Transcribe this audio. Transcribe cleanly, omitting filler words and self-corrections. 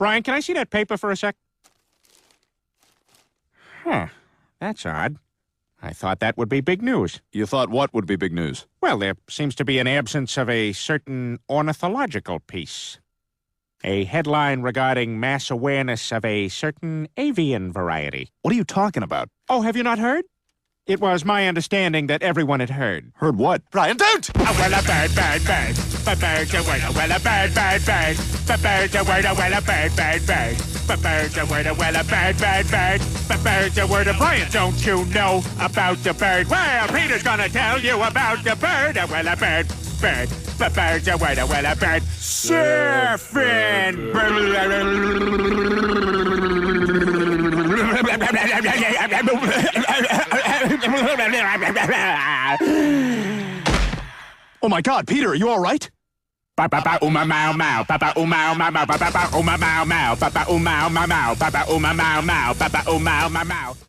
Brian, can I see that paper for a sec? Huh. That's odd. I thought that would be big news. You thought what would be big news? Well, there seems to be an absence of a certain ornithological piece. A headline regarding mass awareness of a certain avian variety. What are you talking about? Oh, have you not heard? It was my understanding that everyone had heard. Heard what? Brian, don't! Oh, well, a bird, bird, bird. A bird, a word, a well, a bird, bird, bird. A bird, a word, a well, a bird, bird, bird. A bird, a word, a well, a bird, bird, bird. A bird, a word, a Brian, don't you know about the bird? Well, Peter's gonna tell you about the bird. A well, a bird, bird. A bird, a word, a well, a bird. Surfing. Oh my God, Peter, are you all right? Ba ba ba uma mau mau, ba ba uma mau mau, ba ba uma mau mau, ba ba uma mau mau, ba ba uma mau mau, ba ba uma mau mau.